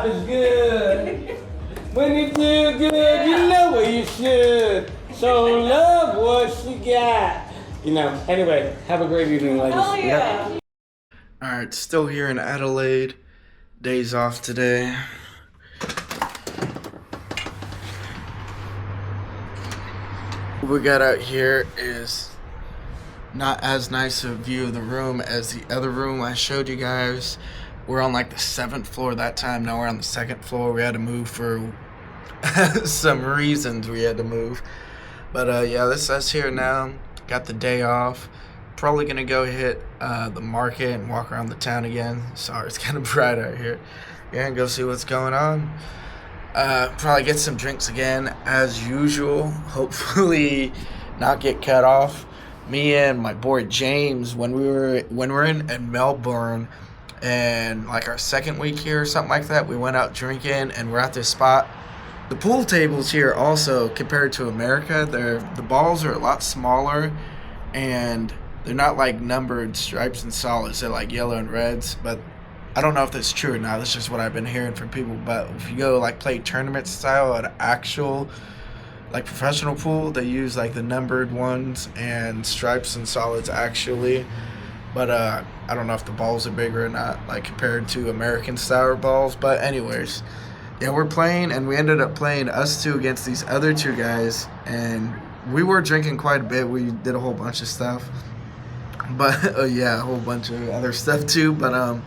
is good. When you feel good, you know what you should. So love what she got. You know, anyway, have a great evening, ladies. Oh, yeah. Yep. Alright, still here in Adelaide. Days off today. What we got out here is not as nice a view of the room as the other room I showed you guys. We're on like the 7th floor that time. Now we're on the 2nd floor. We had to move for some reasons we had to move. But yeah, this is us here now. Got the day off. Probably gonna go hit the market and walk around the town again. Sorry, it's kind of bright out here. Yeah, and go see what's going on. Probably get some drinks again as usual. Hopefully not get cut off. Me and my boy James, when we're in Melbourne and like our 2nd week here or something like that, we went out drinking and we're at this spot. The pool tables here also, compared to America, the balls are a lot smaller and they're not like numbered stripes and solids. They're like yellow and reds, but I don't know if that's true or not. That's just what I've been hearing from people. But if you go like play tournament style at an actual like professional pool, they use like the numbered ones and stripes and solids actually. But I don't know if the balls are bigger or not, like compared to American style balls. But anyways, yeah, we're playing and we ended up playing us two against these other two guys, and we were drinking quite a bit. We did a whole bunch of stuff. But yeah, a whole bunch of other stuff too. But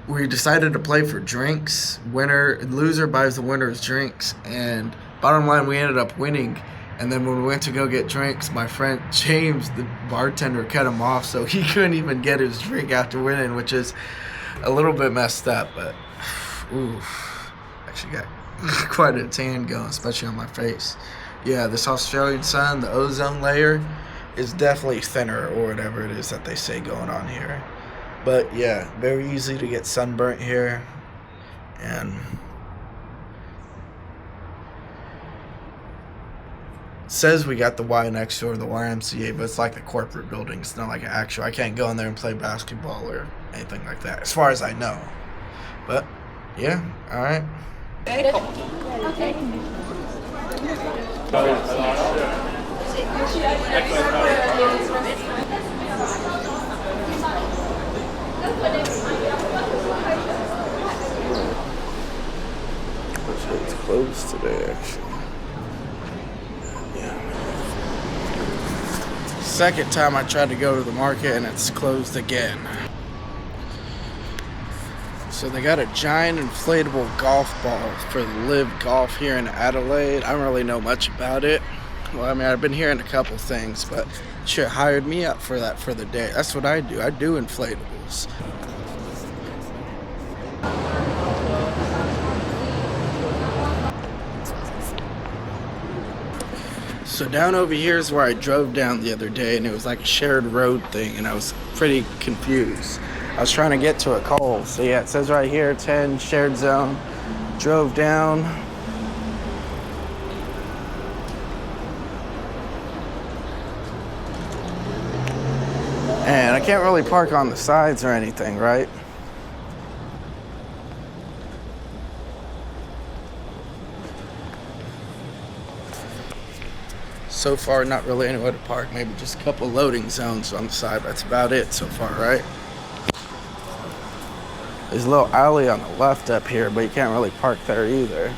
we decided to play for drinks. Loser buys the winner's drinks, and bottom line, we ended up winning. And then when we went to go get drinks, my friend James, the bartender, cut him off, so he couldn't even get his drink after winning, which is a little bit messed up. But ooh, actually got quite a tan going, especially on my face. Yeah, this Australian sun, the ozone layer, is definitely thinner, or whatever it is that they say going on here. But yeah, very easy to get sunburnt here. And it says we got the Y next door, the YMCA, but it's like the corporate building. It's not like an actual. I can't go in there and play basketball or anything like that, as far as I know. But yeah, all right. It's closed today, actually. Yeah. Second time I tried to go to the market and it's closed again. So they got a giant inflatable golf ball for the Live Golf here in Adelaide. I don't really know much about it. Well, I mean, I've been hearing a couple things, but shit hired me up for that for the day. That's what I do. I do inflatables. So down over here is where I drove down the other day, and it was like a shared road thing, and I was pretty confused. I was trying to get to a Coles. So yeah, it says right here, 10 shared zone. Drove down. And I can't really park on the sides or anything, right? So far, not really anywhere to park. Maybe just a couple loading zones on the side. That's about it so far, right? There's a little alley on the left up here, but you can't really park there either.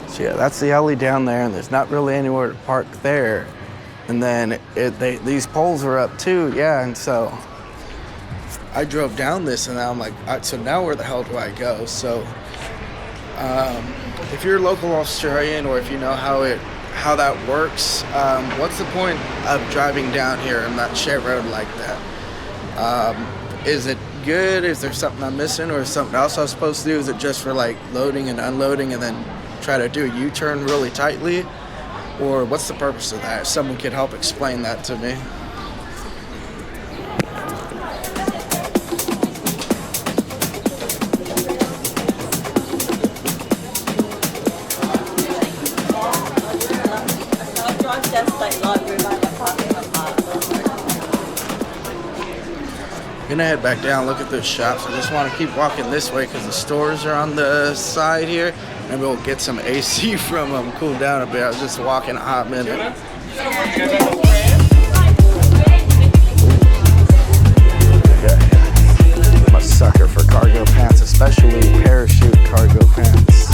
So yeah, that's the alley down there, and there's not really anywhere to park there. And then these poles are up too, yeah, and so I drove down this, and I'm like, so now where the hell do I go? So if you're a local Australian, or if you know how that works, what's the point of driving down here on that shared road like that? Is it good? Is there something I'm missing, or something else I was supposed to do? Is it just for like loading and unloading and then try to do a U-turn really tightly? Or what's the purpose of that? If someone could help explain that to me. State Library, like a park in the park. Gonna head back down, look at those shops. I just want to keep walking this way because the stores are on the side here. Maybe we'll get some AC from them, cool down a bit. I was just walking a hot minute. I'm a sucker for cargo pants, especially parachute cargo pants.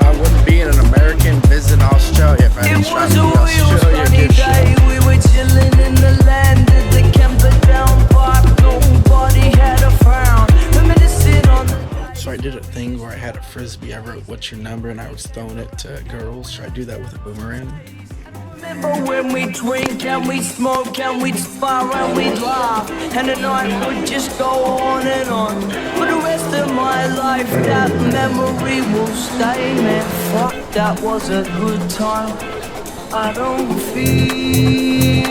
I wouldn't be an American visiting Australia if I didn't try to be Australia gift shop. We were chilling in the land at the camper down park. Nobody had a frown. Reminiscing on the So I did a thing where I had a frisbee. I wrote "What's your number?" and I was throwing it to girls. Should I do that with a boomerang? Remember when we drink and we smoke and we'd spar and we'd laugh, and the night would just go on and on. For the rest of my life, that memory will stay, man. Fuck, that was a good time. I don't feel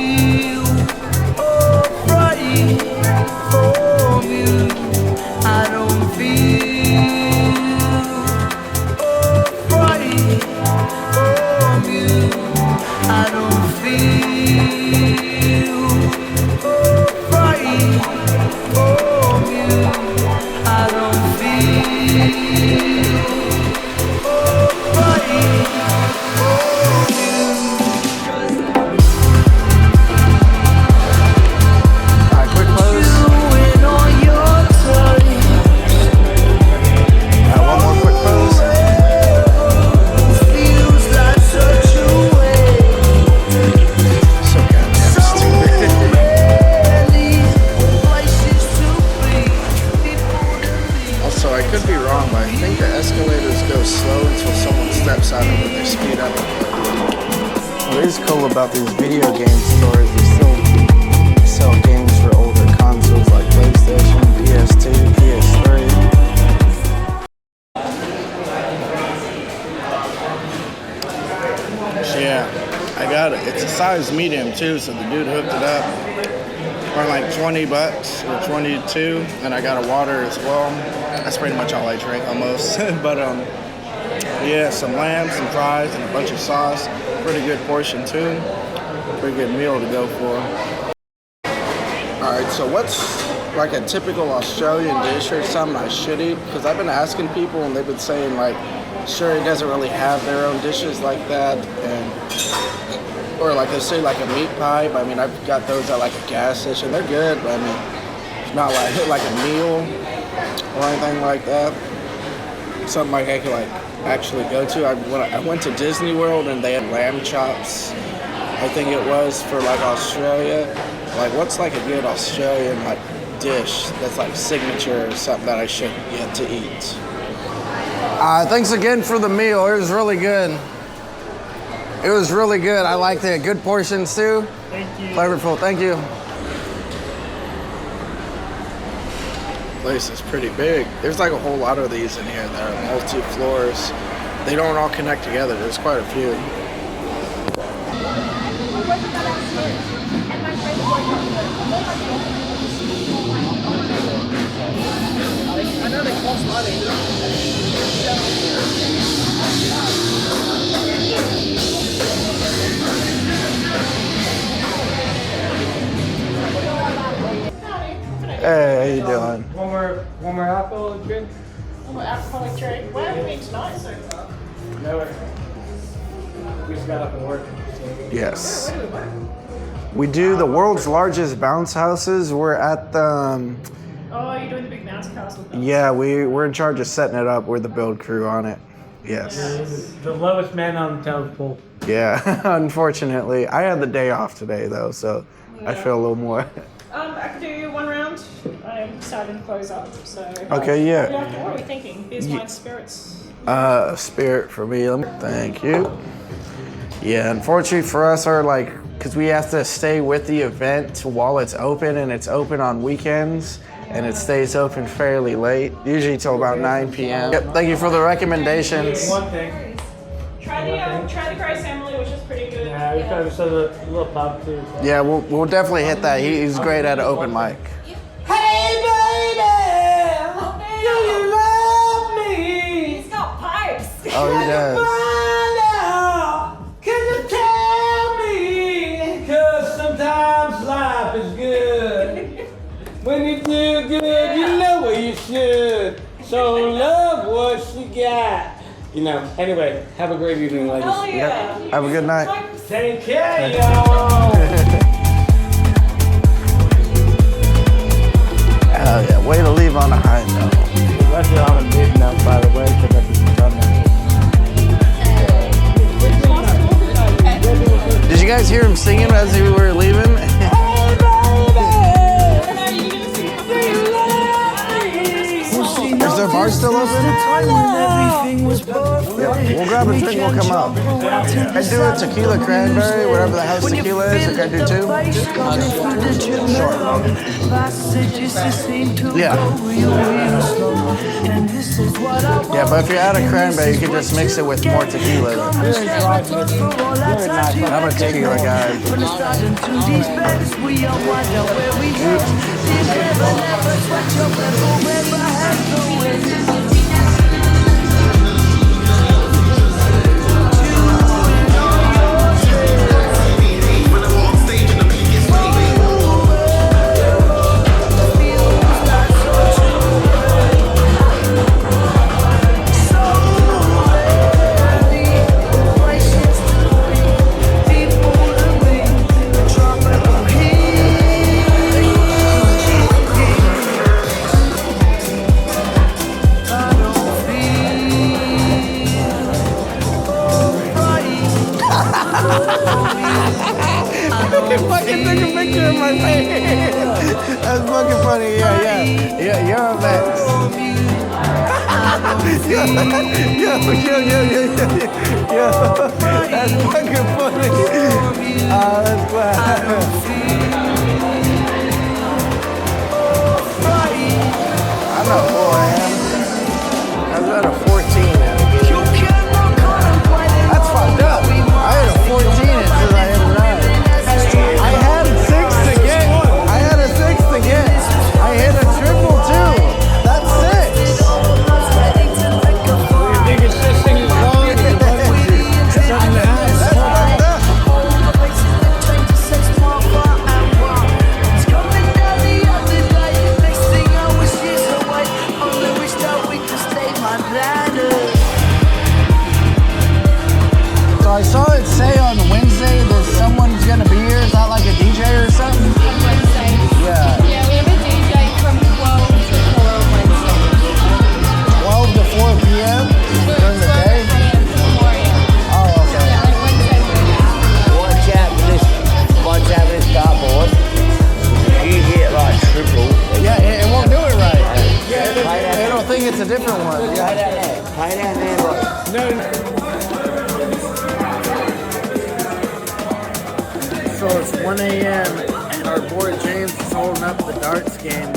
afraid for you. I don't feel afraid for you. I don't feel afraid for you. I don't feel afraid for you. Alright, quick pose. Doing all your time. One more quick pose. Feels like such a waste. So goddamn stupid. Many places to be, people to be. Also, I could be wrong, but I think the escalators go slow until someone steps out and then they speed up. What is cool about these video game stores is still sell games for older consoles like PlayStation, PS2, PS3. Yeah, I got it. It's a size medium too, so the dude hooked it up for like 20 bucks or 22, and I got a water as well. That's pretty much all I drink almost. But yeah, some lamb, some fries, and a bunch of sauce. Pretty good portion too. Pretty good meal to go for. Alright, so what's like a typical Australian dish or something I should eat? Because I've been asking people and they've been saying like, sure, it doesn't really have their own dishes like that, and or like they say like a meat pie. But I mean, I've got those at like a gas station. They're good, but I mean, it's not like a meal or anything like that. Something like I could like actually go to. I went to Disney World and they had lamb chops. I think it was for like Australia. Like, what's like a good Australian like dish that's like signature or something that I should get to eat? Thanks again for the meal. It was really good. It was really good. I liked it. Good portions too. Thank you. Flavorful. Thank you. Place is pretty big. There's like a whole lot of these in here that are multi-floors. They don't all connect together. There's quite a few. I know they cost money. Hey, how you doing? One more alcohol drink? Alcoholic drink. Where have we been tonight so far? No. We just got up and worked. Yes. We do the world's largest bounce houses. We're at the, Oh, you're doing the big bounce castle. yeah, we're in charge of setting it up. We're the build crew on it. Yes. The lowest man on the totem pole. Yeah, unfortunately. I had the day off today though, so I feel a little more. I could do one round. I'm starting to close up, so. Okay, yeah. What are we thinking? Beers, wine, spirits. Spirit for me. Thank you. Yeah, unfortunately for us, our like, because we have to stay with the event while it's open, and it's open on weekends, and it stays open fairly late, usually till about 9 p.m. Yep, thank you for the recommendations. One thing. Try the Grace Emily, which is pretty good. Yeah, we got a little pub too. So. Yeah, we'll definitely hit that. He's great at an open mic. Hey baby, do you love me? He's got pipes. Oh, he does. got. You know, anyway, have a great evening, ladies. Oh yeah. Have a good night. Take care, y'all. Hell yeah, way to leave on a high note. Left it on a mid note, by the way, because I just done that. Did you guys hear him singing as we were leaving? Is their bar still open? Yeah, we'll grab a drink, we'll come out. I do a tequila cranberry, whatever the house tequila is. Can I do two? Sure. Yeah. Yeah, but if you're out of cranberry, you can just mix it with more tequila. I'm a tequila guy. Fucking took a picture of my face. That's fucking funny. Yeah, you're a mess. yo, that's fucking funny. That's glad. I know who I am. I was at a 14 at a game. That's fucked up. I had a 14 and says I had a 9. I had a 6 to get. I hit a triple too. That's 6. You think it's just singing wrong? That's fucked up. So I saw it say on Wednesday that someone's gonna be here. Is that like a DJ or something? On Wednesday. Yeah. Yeah, we have a DJ from 12 to 4 on Wednesday. 12 to 4 p.m. during the day? 10 a.m. to 4 a.m. Oh, okay. Yeah, like Wednesday morning. Watch out this dartboard. You get like triple. Yeah, it won't do it right. Yeah, they don't think it's a different one. Yeah. Play down there, like. So it's 1 a.m. and our boy James is holding up the darts game